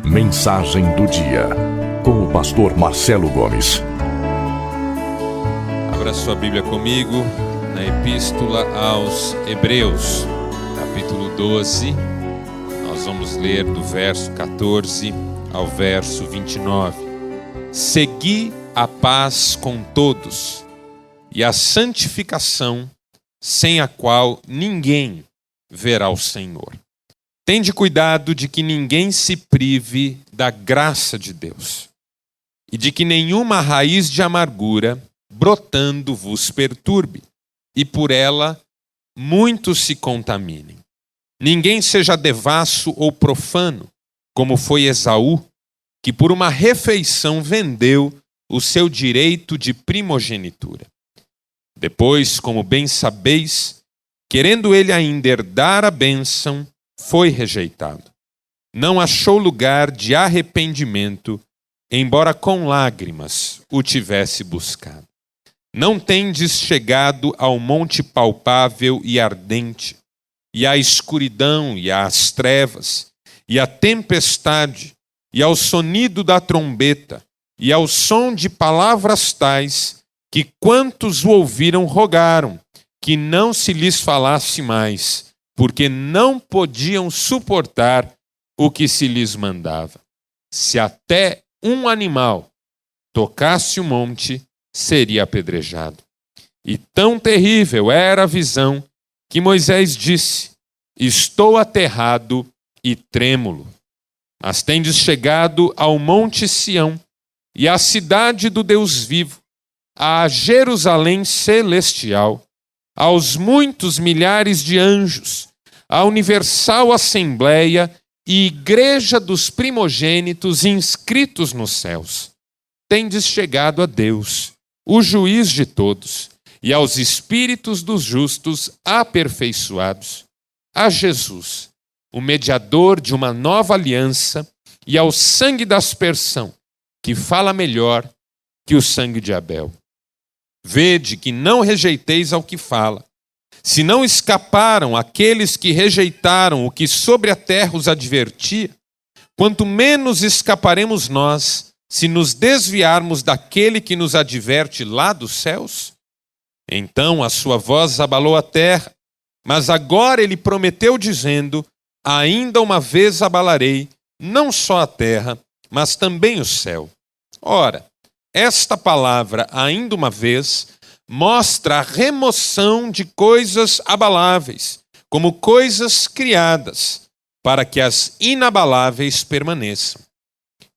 Mensagem do dia, com o pastor Marcelo Gomes. Abra sua Bíblia comigo na Epístola aos Hebreus, capítulo 12. Nós vamos ler do verso 14 ao verso 29. Segui a paz com todos e a santificação, sem a qual ninguém verá o Senhor. Tende cuidado de que ninguém se prive da graça de Deus, e de que nenhuma raiz de amargura brotando vos perturbe, e por ela muitos se contaminem. Ninguém seja devasso ou profano, como foi Esaú, que por uma refeição vendeu o seu direito de primogenitura. Depois, como bem sabeis, querendo ele ainda herdar a bênção, foi rejeitado. Não achou lugar de arrependimento, embora com lágrimas o tivesse buscado. Não tendes chegado ao monte palpável e ardente, e à escuridão e às trevas, e à tempestade, e ao sonido da trombeta, e ao som de palavras tais, que quantos o ouviram rogaram, que não se lhes falasse mais, porque não podiam suportar o que se lhes mandava. Se até um animal tocasse o monte, seria apedrejado. E tão terrível era a visão que Moisés disse: estou aterrado e trêmulo. Mas tendes chegado ao monte Sião e à cidade do Deus vivo, à Jerusalém celestial, aos muitos milhares de anjos, à universal assembleia e igreja dos primogênitos inscritos nos céus. Tendes chegado a Deus, o juiz de todos, e aos espíritos dos justos aperfeiçoados, a Jesus, o mediador de uma nova aliança, e ao sangue da aspersão, que fala melhor que o sangue de Abel. Vede que não rejeiteis ao que fala. Se não escaparam aqueles que rejeitaram o que sobre a terra os advertia, quanto menos escaparemos nós, se nos desviarmos daquele que nos adverte lá dos céus? Então a sua voz abalou a terra, mas agora ele prometeu dizendo: ainda uma vez abalarei, não só a terra, mas também o céu. Ora, esta palavra, ainda uma vez, mostra a remoção de coisas abaláveis, como coisas criadas, para que as inabaláveis permaneçam.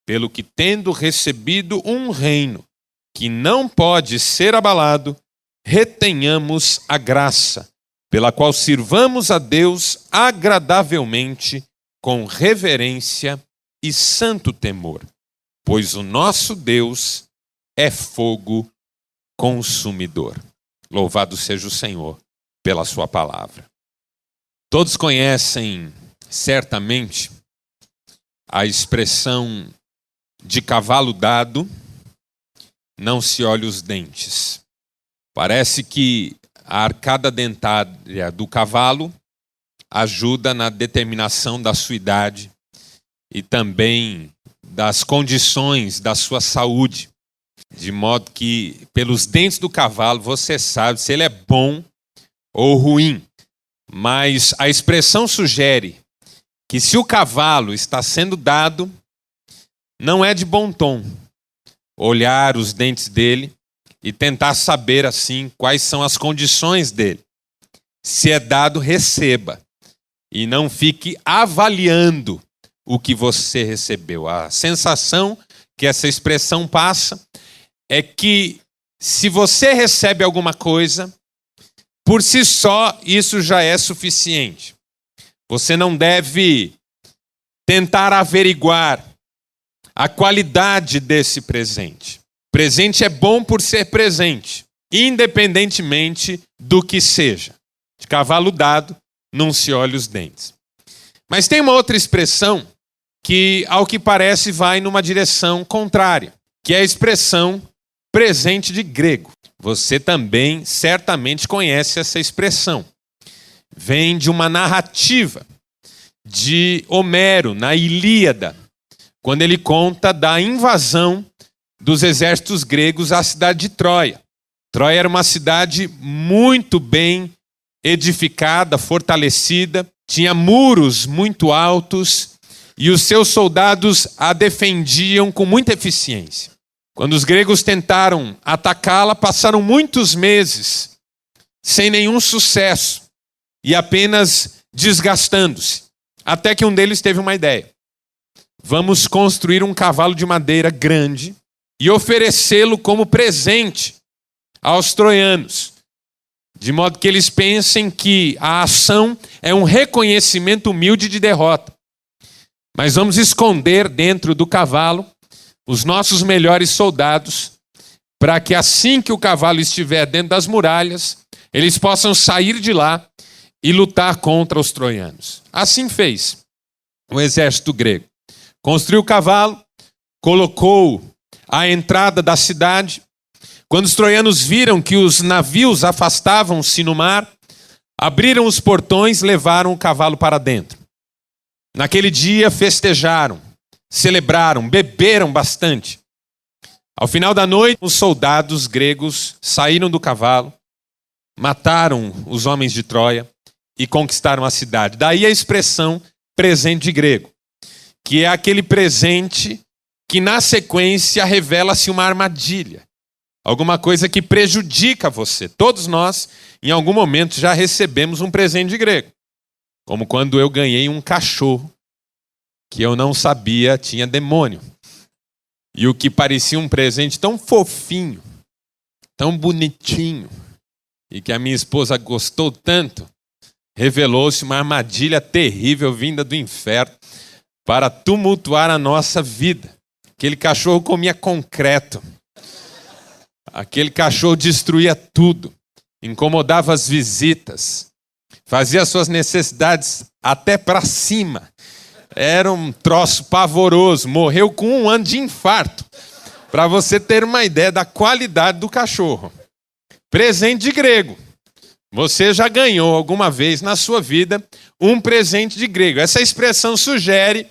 Pelo que, tendo recebido um reino que não pode ser abalado, retenhamos a graça, pela qual sirvamos a Deus agradavelmente, com reverência e santo temor, pois o nosso Deus é fogo consumidor. Louvado seja o Senhor pela sua palavra. Todos conhecem certamente a expressão de cavalo dado, não se olha os dentes. Parece que a arcada dentária do cavalo ajuda na determinação da sua idade e também das condições da sua saúde. De modo que, pelos dentes do cavalo, você sabe se ele é bom ou ruim. Mas a expressão sugere que se o cavalo está sendo dado, não é de bom tom olhar os dentes dele e tentar saber, assim, quais são as condições dele. Se é dado, receba. E não fique avaliando o que você recebeu. A sensação que essa expressão passa é que se você recebe alguma coisa, por si só isso já é suficiente. Você não deve tentar averiguar a qualidade desse presente. Presente é bom por ser presente, independentemente do que seja. De cavalo dado, não se olha os dentes. Mas tem uma outra expressão que, ao que parece, vai numa direção contrária, que é a expressão presente de grego. Você também certamente conhece essa expressão. Vem de uma narrativa de Homero, na Ilíada, quando ele conta da invasão dos exércitos gregos à cidade de Troia. Troia era uma cidade muito bem edificada, fortalecida, tinha muros muito altos e os seus soldados a defendiam com muita eficiência. Quando os gregos tentaram atacá-la, passaram muitos meses sem nenhum sucesso e apenas desgastando-se, até que um deles teve uma ideia. Vamos construir um cavalo de madeira grande e oferecê-lo como presente aos troianos, de modo que eles pensem que a ação é um reconhecimento humilde de derrota. Mas vamos esconder dentro do cavalo os nossos melhores soldados, para que assim que o cavalo estiver dentro das muralhas, eles possam sair de lá e lutar contra os troianos. Assim fez o exército grego. Construiu o cavalo, colocou à entrada da cidade. Quando os troianos viram que os navios afastavam-se no mar, abriram os portões e levaram o cavalo para dentro. Naquele dia festejaram, celebraram, beberam bastante. Ao final da noite, os soldados gregos saíram do cavalo, mataram os homens de Troia e conquistaram a cidade. Daí a expressão presente de grego, que é aquele presente que na sequência revela-se uma armadilha. Alguma coisa que prejudica você. Todos nós, em algum momento, já recebemos um presente de grego. Como quando eu ganhei um cachorro que eu não sabia tinha demônio. E o que parecia um presente tão fofinho, tão bonitinho, e que a minha esposa gostou tanto, revelou-se uma armadilha terrível vinda do inferno para tumultuar a nossa vida. Aquele cachorro comia concreto. Aquele cachorro destruía tudo, incomodava as visitas, fazia suas necessidades até para cima. Era um troço pavoroso, morreu com 1 ano de infarto, para você ter uma ideia da qualidade do cachorro. Presente de grego. Você já ganhou alguma vez na sua vida um presente de grego. Essa expressão sugere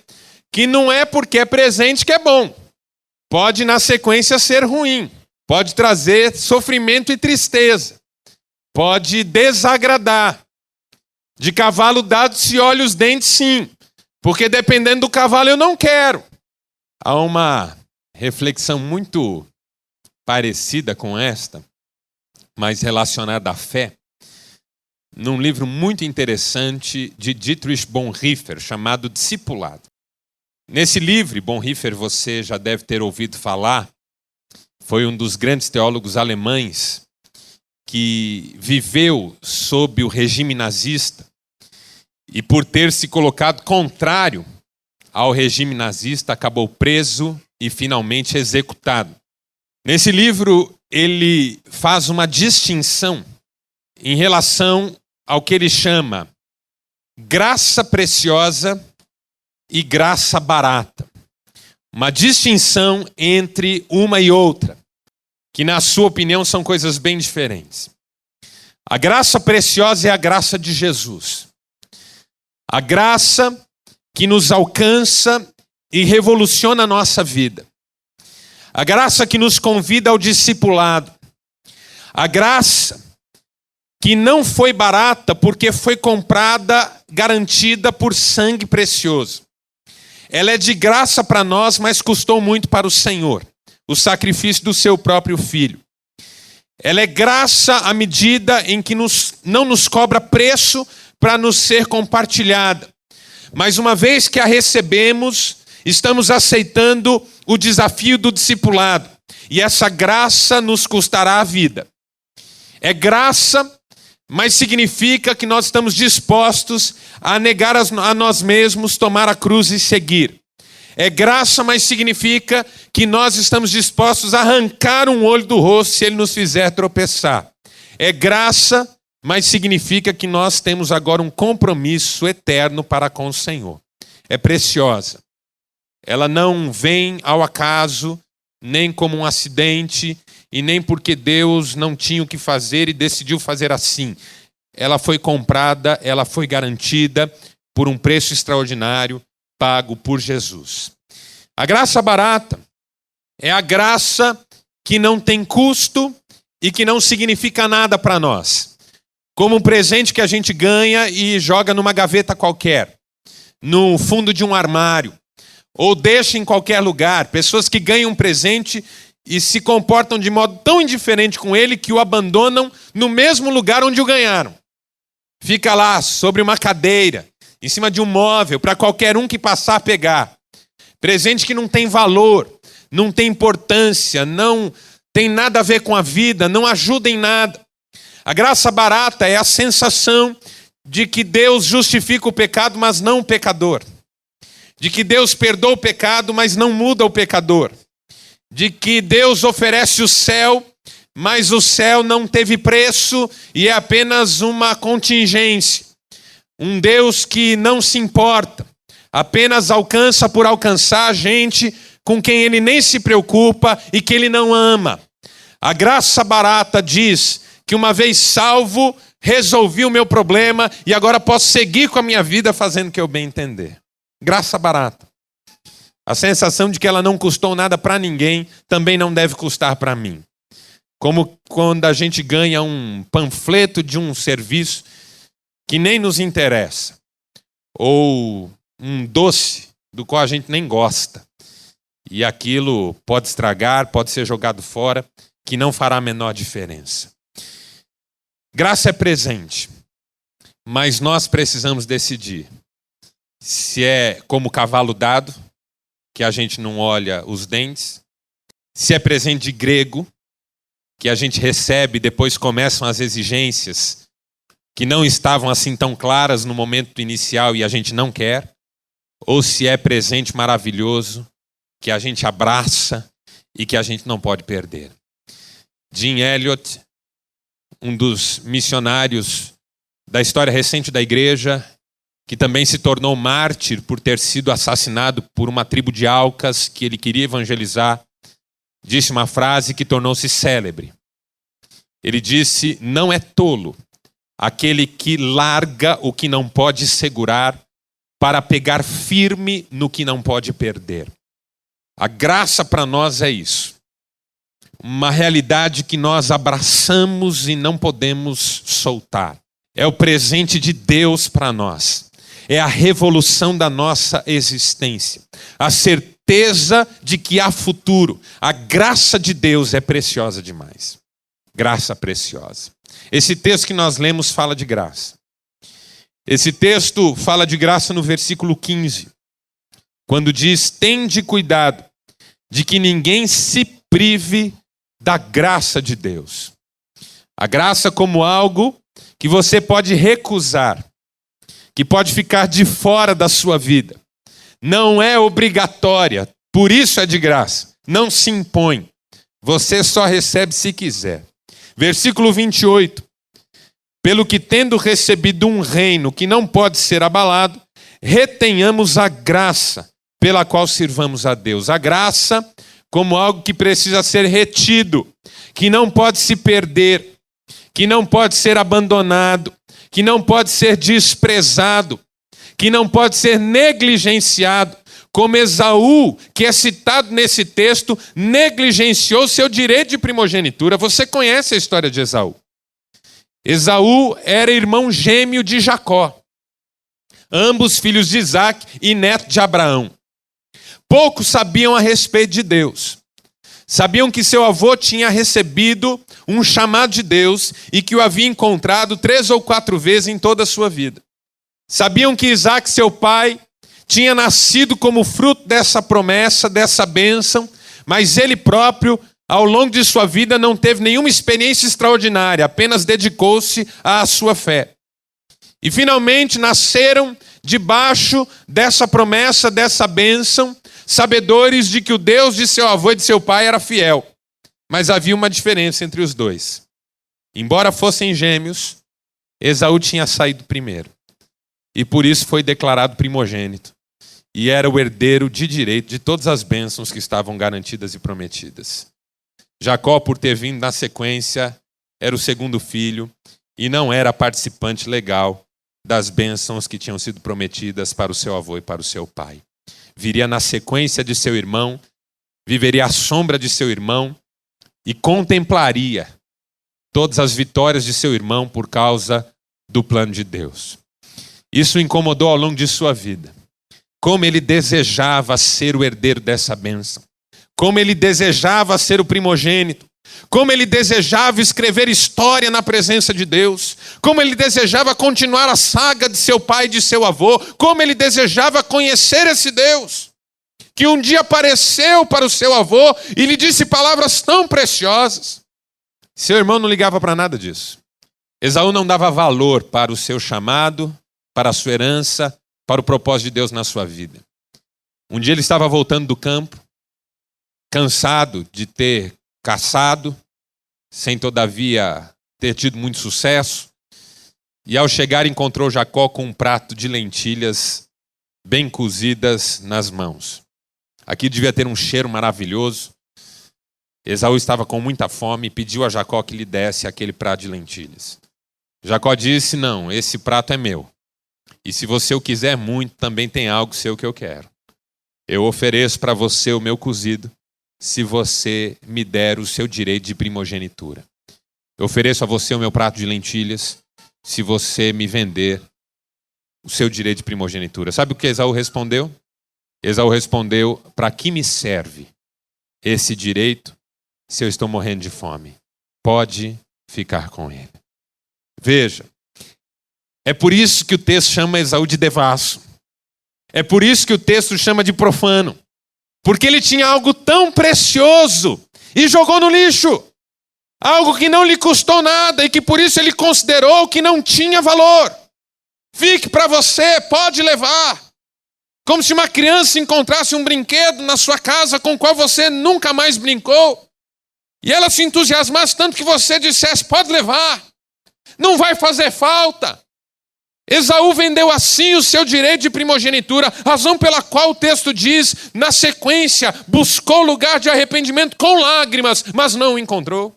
que não é porque é presente que é bom. Pode na sequência ser ruim. Pode trazer sofrimento e tristeza. Pode desagradar. De cavalo dado se olha os dentes, sim. Porque dependendo do cavalo eu não quero. Há uma reflexão muito parecida com esta, mas relacionada à fé, num livro muito interessante de Dietrich Bonhoeffer, chamado Discipulado. Nesse livro, Bonhoeffer, você já deve ter ouvido falar, foi um dos grandes teólogos alemães que viveu sob o regime nazista e por ter se colocado contrário ao regime nazista, acabou preso e finalmente executado. Nesse livro, ele faz uma distinção em relação ao que ele chama graça preciosa e graça barata. Uma distinção entre uma e outra, que na sua opinião são coisas bem diferentes. A graça preciosa é a graça de Jesus. A graça que nos alcança e revoluciona a nossa vida. A graça que nos convida ao discipulado. A graça que não foi barata porque foi comprada, garantida por sangue precioso. Ela é de graça para nós, mas custou muito para o Senhor. O sacrifício do seu próprio Filho. Ela é graça à medida em que não nos cobra preço para nos ser compartilhada. Mas uma vez que a recebemos, estamos aceitando o desafio do discipulado. E essa graça nos custará a vida. É graça, mas significa que nós estamos dispostos a negar a nós mesmos, tomar a cruz e seguir. É graça, mas significa que nós estamos dispostos a arrancar um olho do rosto se ele nos fizer tropeçar. É graça, mas significa que nós temos agora um compromisso eterno para com o Senhor. É preciosa. Ela não vem ao acaso, nem como um acidente, e nem porque Deus não tinha o que fazer e decidiu fazer assim. Ela foi comprada, ela foi garantida por um preço extraordinário, pago por Jesus. A graça barata é a graça que não tem custo e que não significa nada para nós. Como um presente que a gente ganha e joga numa gaveta qualquer, no fundo de um armário, ou deixa em qualquer lugar. Pessoas que ganham um presente e se comportam de modo tão indiferente com ele que o abandonam no mesmo lugar onde o ganharam. Fica lá, sobre uma cadeira, em cima de um móvel, para qualquer um que passar a pegar. Presente que não tem valor, não tem importância, não tem nada a ver com a vida, não ajuda em nada. A graça barata é a sensação de que Deus justifica o pecado, mas não o pecador. De que Deus perdoa o pecado, mas não muda o pecador. De que Deus oferece o céu, mas o céu não teve preço e é apenas uma contingência. Um Deus que não se importa, apenas alcança por alcançar a gente com quem ele nem se preocupa e que ele não ama. A graça barata diz que uma vez salvo, resolvi o meu problema e agora posso seguir com a minha vida fazendo o que eu bem entender. Graça barata. A sensação de que ela não custou nada para ninguém também não deve custar para mim. Como quando a gente ganha um panfleto de um serviço que nem nos interessa. Ou um doce do qual a gente nem gosta. E aquilo pode estragar, pode ser jogado fora, que não fará a menor diferença. Graça é presente, mas nós precisamos decidir se é como cavalo dado, que a gente não olha os dentes, se é presente de grego, que a gente recebe e depois começam as exigências que não estavam assim tão claras no momento inicial e a gente não quer, ou se é presente maravilhoso, que a gente abraça e que a gente não pode perder. Jim Elliot, um dos missionários da história recente da igreja, que também se tornou mártir por ter sido assassinado por uma tribo de Aucas que ele queria evangelizar, disse uma frase que tornou-se célebre. Ele disse: não é tolo aquele que larga o que não pode segurar para pegar firme no que não pode perder. A graça para nós é isso. Uma realidade que nós abraçamos e não podemos soltar. É o presente de Deus para nós. É a revolução da nossa existência. A certeza de que há futuro. A graça de Deus é preciosa demais. Graça preciosa. Esse texto que nós lemos fala de graça. Esse texto fala de graça no versículo 15. Quando diz: tende cuidado de que ninguém se prive da graça de Deus. A graça como algo que você pode recusar, que pode ficar de fora da sua vida. Não é obrigatória, por isso é de graça. Não se impõe. Você só recebe se quiser. Versículo 28. Pelo que tendo recebido um reino que não pode ser abalado, retenhamos a graça pela qual sirvamos a Deus. A graça como algo que precisa ser retido, que não pode se perder, que não pode ser abandonado, que não pode ser desprezado, que não pode ser negligenciado, como Esaú, que é citado nesse texto, negligenciou seu direito de primogenitura. Você conhece a história de Esaú. Esaú era irmão gêmeo de Jacó, ambos filhos de Isaac e neto de Abraão. Poucos sabiam a respeito de Deus. Sabiam que seu avô tinha recebido um chamado de Deus e que o havia encontrado 3 ou 4 vezes em toda a sua vida. Sabiam que Isaac, seu pai, tinha nascido como fruto dessa promessa, dessa bênção, mas ele próprio, ao longo de sua vida, não teve nenhuma experiência extraordinária, apenas dedicou-se à sua fé. E finalmente nasceram debaixo dessa promessa, dessa bênção, sabedores de que o Deus de seu avô e de seu pai era fiel. Mas havia uma diferença entre os dois. Embora fossem gêmeos, Esaú tinha saído primeiro. E por isso foi declarado primogênito. E era o herdeiro de direito de todas as bênçãos que estavam garantidas e prometidas. Jacó, por ter vindo na sequência, era o segundo filho e não era participante legal das bênçãos que tinham sido prometidas para o seu avô e para o seu pai. viria na sequência de seu irmão, viveria à sombra de seu irmão e contemplaria todas as vitórias de seu irmão por causa do plano de Deus. Isso o incomodou ao longo de sua vida. Como ele desejava ser o herdeiro dessa bênção. Como ele desejava ser o primogênito. Como ele desejava escrever história na presença de Deus. Como ele desejava continuar a saga de seu pai e de seu avô. Como ele desejava conhecer esse Deus, que um dia apareceu para o seu avô e lhe disse palavras tão preciosas. Seu irmão não ligava para nada disso. Esaú não dava valor para o seu chamado, para a sua herança, para o propósito de Deus na sua vida. Um dia ele estava voltando do campo, cansado de ter caçado, sem todavia ter tido muito sucesso, e ao chegar encontrou Jacó com um prato de lentilhas bem cozidas nas mãos. Aqui devia ter um cheiro maravilhoso. Esaú estava com muita fome e pediu a Jacó que lhe desse aquele prato de lentilhas. Jacó disse: não, esse prato é meu. E se você o quiser muito, também tem algo seu que eu quero. Eu ofereço para você o meu cozido, se você me der o seu direito de primogenitura. Eu ofereço a você o meu prato de lentilhas, se você me vender o seu direito de primogenitura. Sabe o que Esaú respondeu? Esaú respondeu: para que me serve esse direito se eu estou morrendo de fome? Pode ficar com ele. Veja, é por isso que o texto chama Esaú de devasso. É por isso que o texto chama de profano. Porque ele tinha algo tão precioso e jogou no lixo. Algo que não lhe custou nada e que por isso ele considerou que não tinha valor. Fique para você, pode levar. Como se uma criança encontrasse um brinquedo na sua casa com o qual você nunca mais brincou. E ela se entusiasmasse tanto que você dissesse: pode levar. Não vai fazer falta. Esaú vendeu assim o seu direito de primogenitura, razão pela qual o texto diz, na sequência, buscou lugar de arrependimento com lágrimas, mas não o encontrou.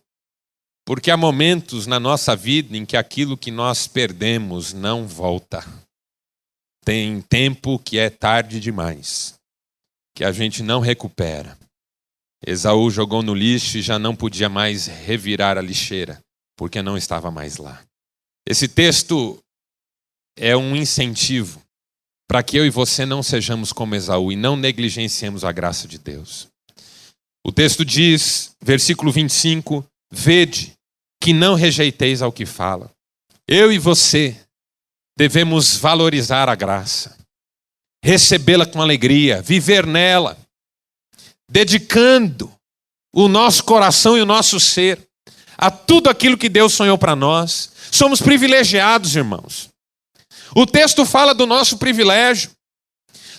Porque há momentos na nossa vida em que aquilo que nós perdemos não volta. Tem tempo que é tarde demais, que a gente não recupera. Esaú jogou no lixo e já não podia mais revirar a lixeira, porque não estava mais lá. Esse texto é um incentivo para que eu e você não sejamos como Esaú e não negligenciemos a graça de Deus. O texto diz, versículo 25, vede que não rejeiteis ao que fala. Eu e você devemos valorizar a graça, recebê-la com alegria, viver nela, dedicando o nosso coração e o nosso ser a tudo aquilo que Deus sonhou para nós. Somos privilegiados, irmãos. O texto fala do nosso privilégio.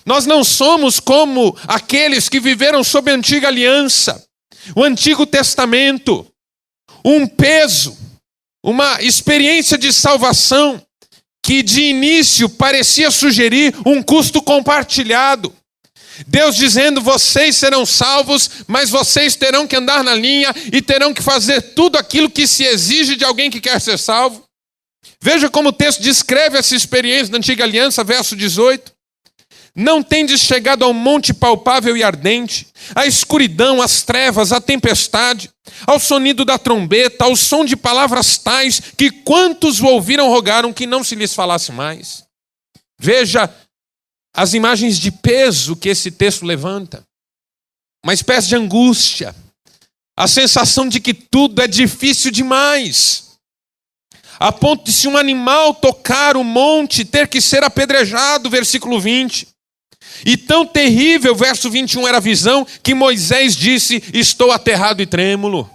Nós não somos como aqueles que viveram sob a antiga aliança, o Antigo Testamento, um peso, uma experiência de salvação que de início parecia sugerir um custo compartilhado. Deus dizendo: vocês serão salvos, mas vocês terão que andar na linha e terão que fazer tudo aquilo que se exige de alguém que quer ser salvo. Veja como o texto descreve essa experiência da antiga aliança, verso 18. Não tendes chegado ao monte palpável e ardente, à escuridão, às trevas, à tempestade, ao sonido da trombeta, ao som de palavras tais, que quantos o ouviram rogaram que não se lhes falasse mais. Veja as imagens de peso que esse texto levanta. Uma espécie de angústia, a sensação de que tudo é difícil demais, a ponto de, se um animal tocar o monte, ter que ser apedrejado, versículo 20. E tão terrível, verso 21, era a visão, que Moisés disse: estou aterrado e trêmulo.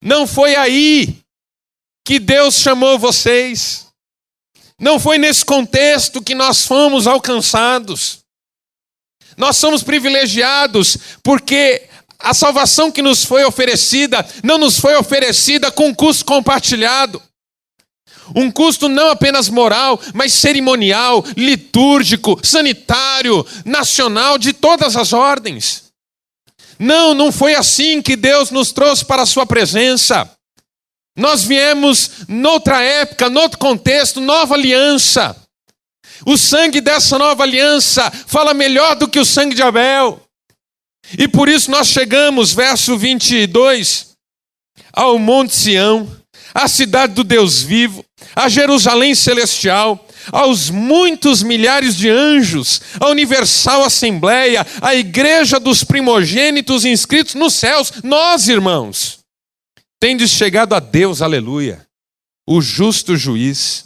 Não foi aí que Deus chamou vocês. Não foi nesse contexto que nós fomos alcançados. Nós somos privilegiados porque a salvação que nos foi oferecida não nos foi oferecida com custo compartilhado. Um custo não apenas moral, mas cerimonial, litúrgico, sanitário, nacional, de todas as ordens. Não foi assim que Deus nos trouxe para a sua presença. Nós viemos noutra época, noutro contexto, nova aliança. O sangue dessa nova aliança fala melhor do que o sangue de Abel. E por isso nós chegamos, verso 22, ao Monte Sião, à cidade do Deus vivo, a Jerusalém celestial, aos muitos milhares de anjos, a universal assembleia, a igreja dos primogênitos inscritos nos céus. Nós, irmãos, tendes chegado a Deus, aleluia, o justo juiz,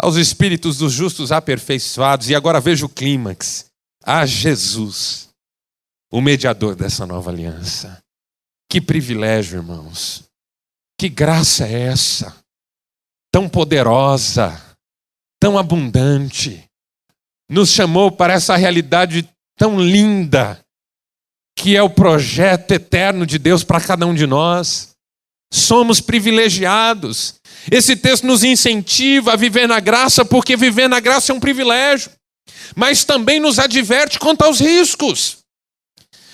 aos espíritos dos justos aperfeiçoados. E agora veja o clímax: a Jesus, o mediador dessa nova aliança. Que privilégio, irmãos. Que graça é essa? Tão poderosa, tão abundante. Nos chamou para essa realidade tão linda, que é o projeto eterno de Deus para cada um de nós. Somos privilegiados. Esse texto nos incentiva a viver na graça, porque viver na graça é um privilégio. Mas também nos adverte quanto aos riscos.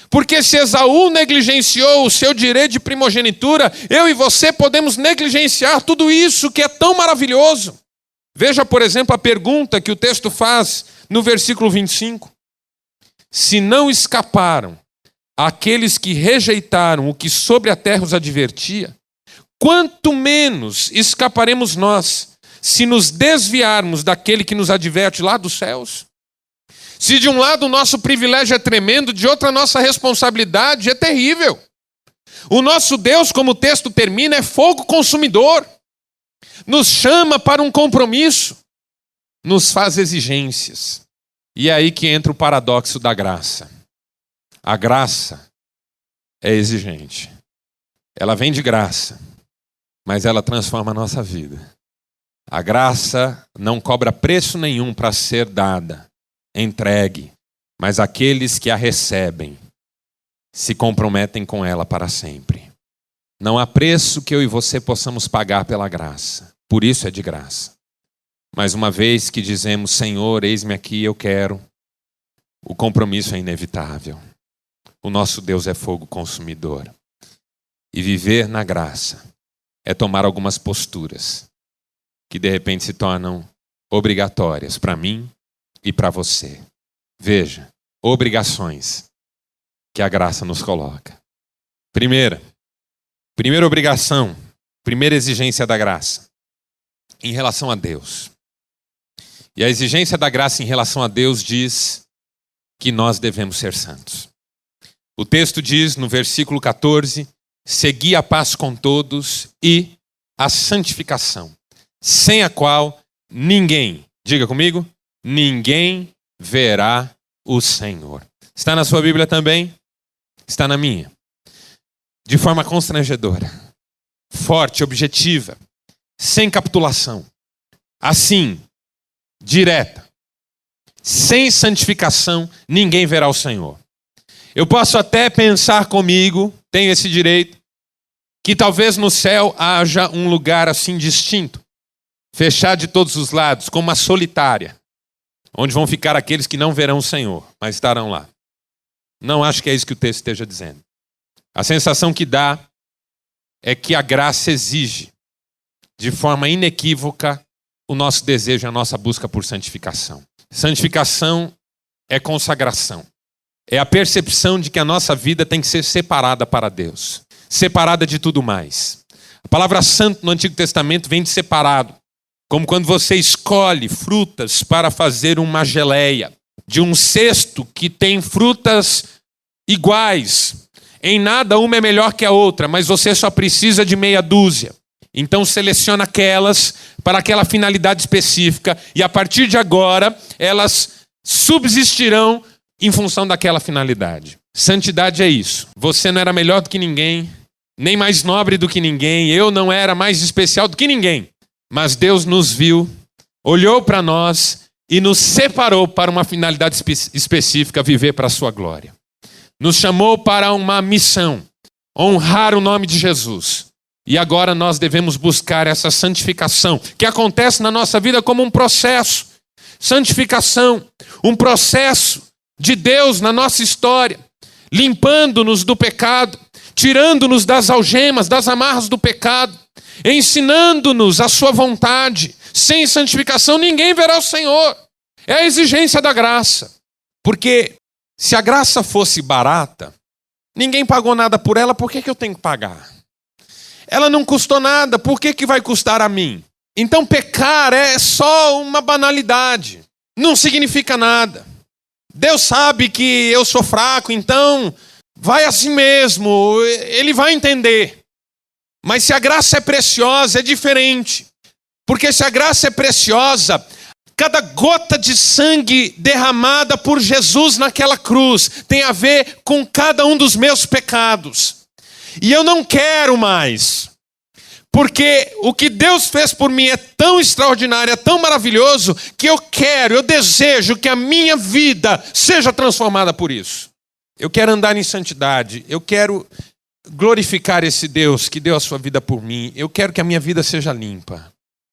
Porque se Esaú negligenciou o seu direito de primogenitura, eu e você podemos negligenciar tudo isso que é tão maravilhoso. Veja, por exemplo, a pergunta que o texto faz no versículo 25. Se não escaparam aqueles que rejeitaram o que sobre a terra os advertia, quanto menos escaparemos nós, se nos desviarmos daquele que nos adverte lá dos céus? Se de um lado o nosso privilégio é tremendo, de outro a nossa responsabilidade é terrível. O nosso Deus, como o texto termina, é fogo consumidor. Nos chama para um compromisso, nos faz exigências. E é aí que entra o paradoxo da graça. A graça é exigente. Ela vem de graça, mas ela transforma a nossa vida. A graça não cobra preço nenhum para ser dada, entregue, mas aqueles que a recebem se comprometem com ela para sempre. Não há preço que eu e você possamos pagar pela graça. Por isso é de graça. Mas uma vez que dizemos, Senhor, eis-me aqui, eu quero, o compromisso é inevitável. O nosso Deus é fogo consumidor. E viver na graça é tomar algumas posturas que de repente se tornam obrigatórias para mim e para você. Veja, obrigações que a graça nos coloca. Primeira obrigação, primeira exigência da graça, em relação a Deus. E a exigência da graça em relação a Deus diz que nós devemos ser santos. O texto diz no versículo 14, segui a paz com todos e a santificação, sem a qual ninguém, diga comigo, ninguém verá o Senhor. Está na sua Bíblia também? Está na minha. De forma constrangedora, forte, objetiva, sem capitulação. Assim, direta. Sem santificação, ninguém verá o Senhor. Eu posso até pensar comigo, tenho esse direito, que talvez no céu haja um lugar assim distinto, fechado de todos os lados, como uma solitária, onde vão ficar aqueles que não verão o Senhor, mas estarão lá. Não acho que é isso que o texto esteja dizendo. A sensação que dá é que a graça exige, de forma inequívoca, o nosso desejo, a nossa busca por santificação. Santificação é consagração. É a percepção de que a nossa vida tem que ser separada para Deus. Separada de tudo mais. A palavra santo no Antigo Testamento vem de separado. Como quando você escolhe frutas para fazer uma geleia. De um cesto que tem frutas iguais. Em nada uma é melhor que a outra, mas você só precisa de meia dúzia. Então seleciona aquelas para aquela finalidade específica e a partir de agora elas subsistirão em função daquela finalidade. Santidade é isso. Você não era melhor do que ninguém, nem mais nobre do que ninguém, eu não era mais especial do que ninguém. Mas Deus nos viu, olhou para nós e nos separou para uma finalidade específica, viver para a sua glória. Nos chamou para uma missão, honrar o nome de Jesus. E agora nós devemos buscar essa santificação, que acontece na nossa vida como um processo. Santificação, um processo de Deus na nossa história, limpando-nos do pecado, tirando-nos das algemas, das amarras do pecado, ensinando-nos a sua vontade. Sem santificação ninguém verá o Senhor. É a exigência da graça. Porque se a graça fosse barata, ninguém pagou nada por ela, por que eu tenho que pagar? Ela não custou nada, por que vai custar a mim? Então pecar é só uma banalidade, não significa nada. Deus sabe que eu sou fraco, então vai assim mesmo, Ele vai entender. Mas se a graça é preciosa, é diferente. Porque se a graça é preciosa, cada gota de sangue derramada por Jesus naquela cruz tem a ver com cada um dos meus pecados. E eu não quero mais. Porque o que Deus fez por mim é tão extraordinário, é tão maravilhoso, que eu desejo que a minha vida seja transformada por isso. Eu quero andar em santidade, eu quero glorificar esse Deus que deu a sua vida por mim. Eu quero que a minha vida seja limpa.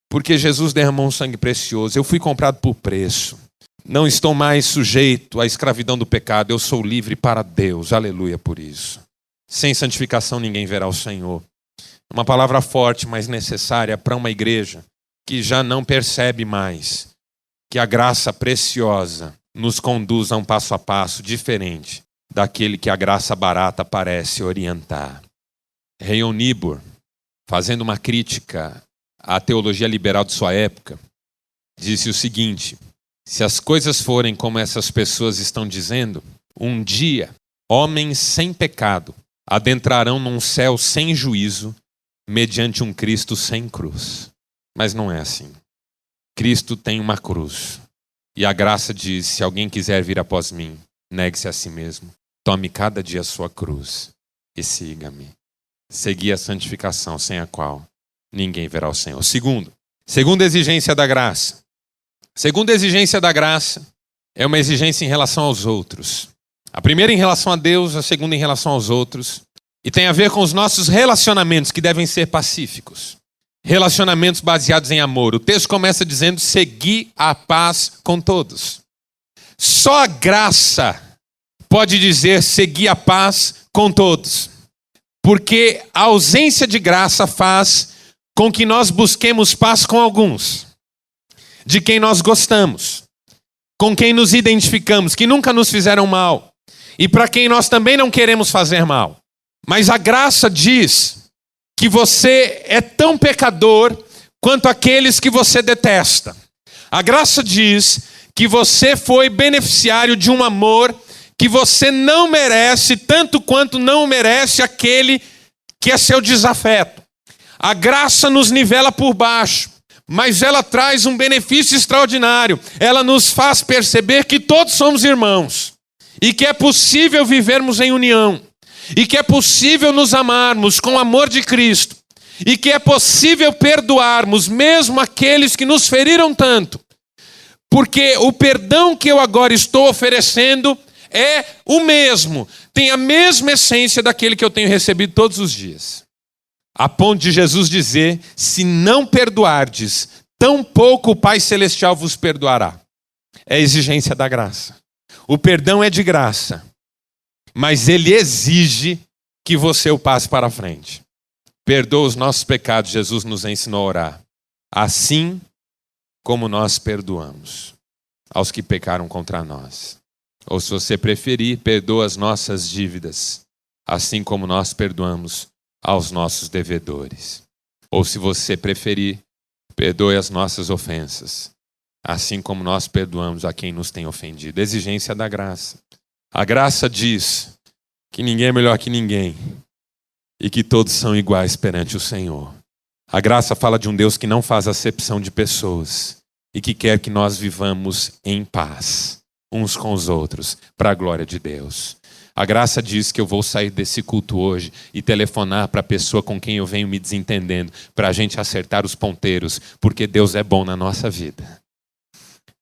Porque Jesus derramou um sangue precioso, eu fui comprado por preço. Não estou mais sujeito à escravidão do pecado, eu sou livre para Deus, aleluia por isso. Sem santificação ninguém verá o Senhor. Uma palavra forte, mas necessária para uma igreja que já não percebe mais que a graça preciosa nos conduz a um passo a passo diferente daquele que a graça barata parece orientar. Rayon Niebuhr, fazendo uma crítica à teologia liberal de sua época, disse o seguinte: se as coisas forem como essas pessoas estão dizendo, um dia homens sem pecado adentrarão num céu sem juízo mediante um Cristo sem cruz. Mas não é assim. Cristo tem uma cruz. E a graça diz: se alguém quiser vir após mim, negue-se a si mesmo. Tome cada dia a sua cruz e siga-me. Segui a santificação, sem a qual ninguém verá o Senhor. Segunda exigência da graça. Segunda exigência da graça é uma exigência em relação aos outros. A primeira em relação a Deus, a segunda em relação aos outros. E tem a ver com os nossos relacionamentos, que devem ser pacíficos. Relacionamentos baseados em amor. O texto começa dizendo: segui a paz com todos. Só a graça pode dizer segui a paz com todos. Porque a ausência de graça faz com que nós busquemos paz com alguns, de quem nós gostamos, com quem nos identificamos, que nunca nos fizeram mal, e para quem nós também não queremos fazer mal. Mas a graça diz que você é tão pecador quanto aqueles que você detesta. A graça diz que você foi beneficiário de um amor que você não merece, tanto quanto não merece aquele que é seu desafeto. A graça nos nivela por baixo, mas ela traz um benefício extraordinário. Ela nos faz perceber que todos somos irmãos e que é possível vivermos em união. E que é possível nos amarmos com o amor de Cristo. E que é possível perdoarmos mesmo aqueles que nos feriram tanto. Porque o perdão que eu agora estou oferecendo é o mesmo. Tem a mesma essência daquele que eu tenho recebido todos os dias. A ponto de Jesus dizer: se não perdoardes, tampouco o Pai Celestial vos perdoará. É a exigência da graça. O perdão é de graça. Mas Ele exige que você o passe para frente. Perdoa os nossos pecados, Jesus nos ensinou a orar. Assim como nós perdoamos aos que pecaram contra nós. Ou se você preferir, perdoa as nossas dívidas, assim como nós perdoamos aos nossos devedores. Ou se você preferir, perdoe as nossas ofensas, assim como nós perdoamos a quem nos tem ofendido. Exigência da graça. A graça diz que ninguém é melhor que ninguém e que todos são iguais perante o Senhor. A graça fala de um Deus que não faz acepção de pessoas e que quer que nós vivamos em paz uns com os outros, para a glória de Deus. A graça diz que eu vou sair desse culto hoje e telefonar para a pessoa com quem eu venho me desentendendo, para a gente acertar os ponteiros, porque Deus é bom na nossa vida.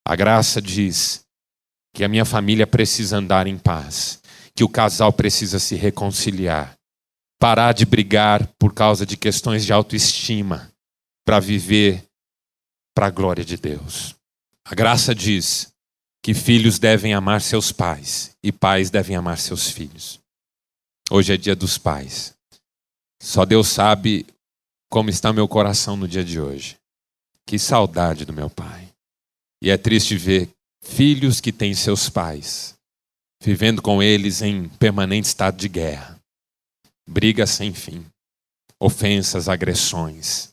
A graça diz que a minha família precisa andar em paz, que o casal precisa se reconciliar, parar de brigar por causa de questões de autoestima, para viver para a glória de Deus. A graça diz que filhos devem amar seus pais e pais devem amar seus filhos. Hoje é dia dos pais. Só Deus sabe como está meu coração no dia de hoje. Que saudade do meu pai. E é triste ver Filhos que têm seus pais, vivendo com eles em permanente estado de guerra. Brigas sem fim, ofensas, agressões.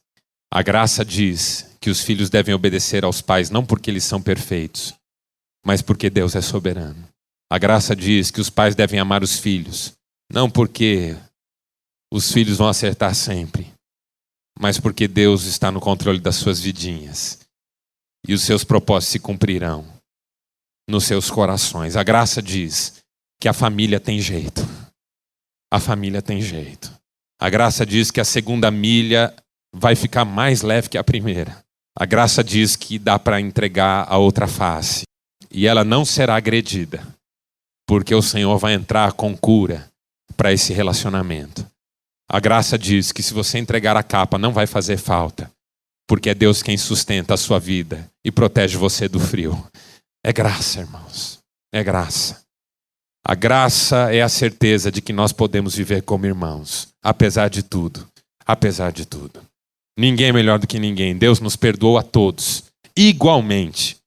A graça diz que os filhos devem obedecer aos pais não porque eles são perfeitos, mas porque Deus é soberano. A graça diz que os pais devem amar os filhos, não porque os filhos vão acertar sempre, mas porque Deus está no controle das suas vidinhas e os seus propósitos se cumprirão nos seus corações. A graça diz que a família tem jeito. A família tem jeito. A graça diz que a segunda milha vai ficar mais leve que a primeira. A graça diz que dá para entregar a outra face e ela não será agredida, porque o Senhor vai entrar com cura para esse relacionamento. A graça diz que se você entregar a capa não vai fazer falta, porque é Deus quem sustenta a sua vida e protege você do frio. É graça, irmãos. É graça. A graça é a certeza de que nós podemos viver como irmãos, apesar de tudo. Apesar de tudo. Ninguém é melhor do que ninguém. Deus nos perdoou a todos, igualmente.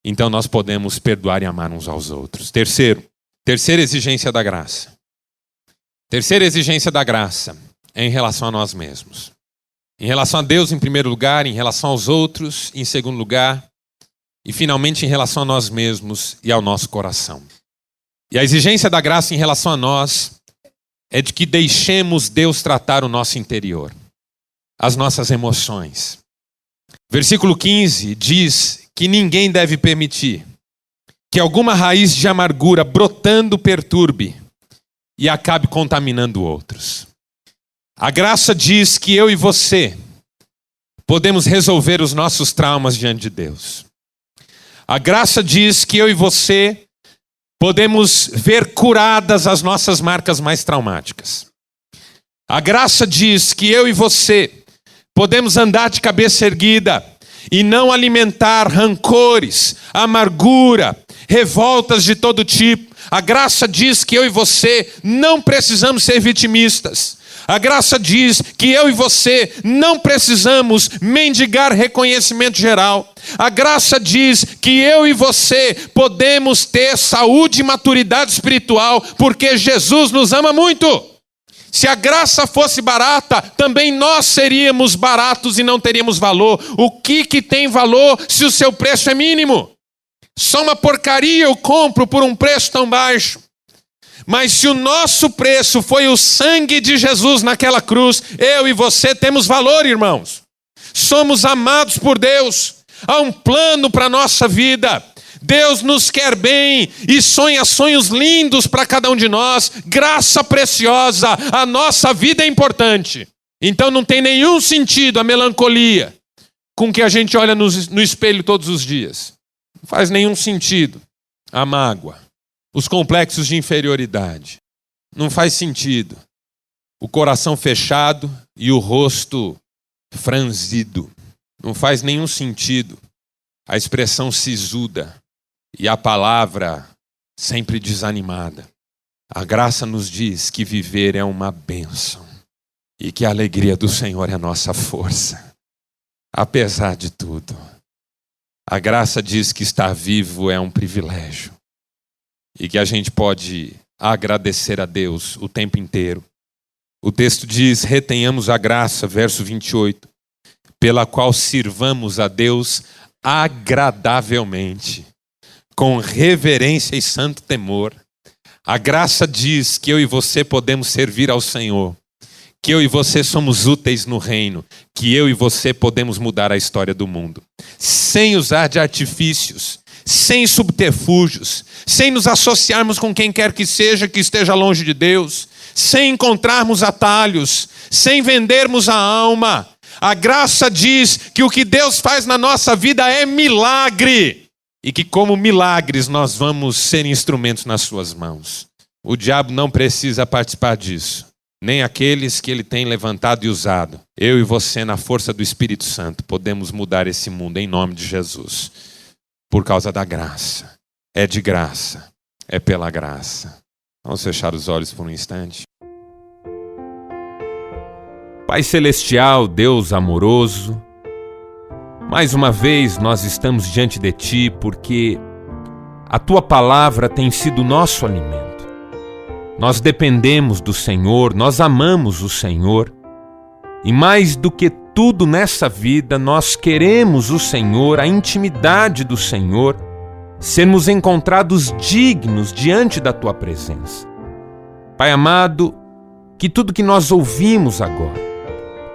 Então nós podemos perdoar e amar uns aos outros. Terceira exigência da graça. Terceira exigência da graça é em relação a nós mesmos. Em relação a Deus em primeiro lugar, em relação aos outros em segundo lugar, e finalmente em relação a nós mesmos e ao nosso coração. E a exigência da graça em relação a nós é de que deixemos Deus tratar o nosso interior, as nossas emoções. Versículo 15 diz que ninguém deve permitir que alguma raiz de amargura brotando perturbe e acabe contaminando outros. A graça diz que eu e você podemos resolver os nossos traumas diante de Deus. A graça diz que eu e você podemos ver curadas as nossas marcas mais traumáticas. A graça diz que eu e você podemos andar de cabeça erguida e não alimentar rancores, amargura, revoltas de todo tipo. A graça diz que eu e você não precisamos ser vitimistas. A graça diz que eu e você não precisamos mendigar reconhecimento geral. A graça diz que eu e você podemos ter saúde e maturidade espiritual porque Jesus nos ama muito. Se a graça fosse barata, também nós seríamos baratos e não teríamos valor. O que tem valor se o seu preço é mínimo? Só uma porcaria eu compro por um preço tão baixo. Mas se o nosso preço foi o sangue de Jesus naquela cruz, eu e você temos valor, irmãos. Somos amados por Deus. Há um plano para a nossa vida. Deus nos quer bem e sonha sonhos lindos para cada um de nós. Graça preciosa. A nossa vida é importante. Então não tem nenhum sentido a melancolia com que a gente olha no espelho todos os dias. Não faz nenhum sentido a mágoa, os complexos de inferioridade. Não faz sentido o coração fechado e o rosto franzido. Não faz nenhum sentido a expressão sisuda e a palavra sempre desanimada. A graça nos diz que viver é uma bênção e que a alegria do Senhor é a nossa força. Apesar de tudo, a graça diz que estar vivo é um privilégio e que a gente pode agradecer a Deus o tempo inteiro. O texto diz: retenhamos a graça, verso 28, pela qual sirvamos a Deus agradavelmente, com reverência e santo temor. A graça diz que eu e você podemos servir ao Senhor, que eu e você somos úteis no reino, que eu e você podemos mudar a história do mundo, sem usar de artifícios, sem subterfúgios, sem nos associarmos com quem quer que seja que esteja longe de Deus, sem encontrarmos atalhos, sem vendermos a alma. A graça diz que o que Deus faz na nossa vida é milagre e que como milagres nós vamos ser instrumentos nas suas mãos. O diabo não precisa participar disso, nem aqueles que ele tem levantado e usado. Eu e você, na força do Espírito Santo, podemos mudar esse mundo em nome de Jesus. Por causa da graça. É de graça. É pela graça. Vamos fechar os olhos por um instante. Pai Celestial, Deus amoroso, mais uma vez nós estamos diante de Ti porque a Tua palavra tem sido o nosso alimento. Nós dependemos do Senhor, nós amamos o Senhor, e mais do que tudo nessa vida, nós queremos o Senhor, a intimidade do Senhor, sermos encontrados dignos diante da Tua presença. Pai amado, que tudo que nós ouvimos agora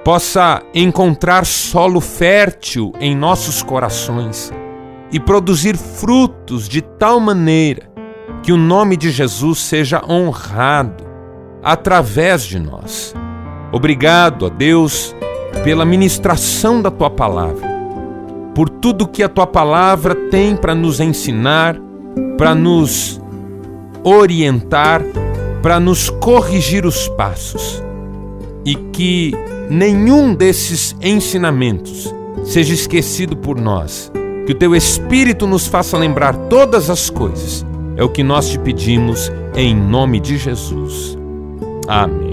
possa encontrar solo fértil em nossos corações e produzir frutos de tal maneira que o nome de Jesus seja honrado através de nós. Obrigado, ó Deus, pela ministração da Tua palavra, por tudo que a Tua palavra tem para nos ensinar, para nos orientar, para nos corrigir os passos, e que nenhum desses ensinamentos seja esquecido por nós, que o Teu Espírito nos faça lembrar todas as coisas. É o que nós te pedimos em nome de Jesus. Amém.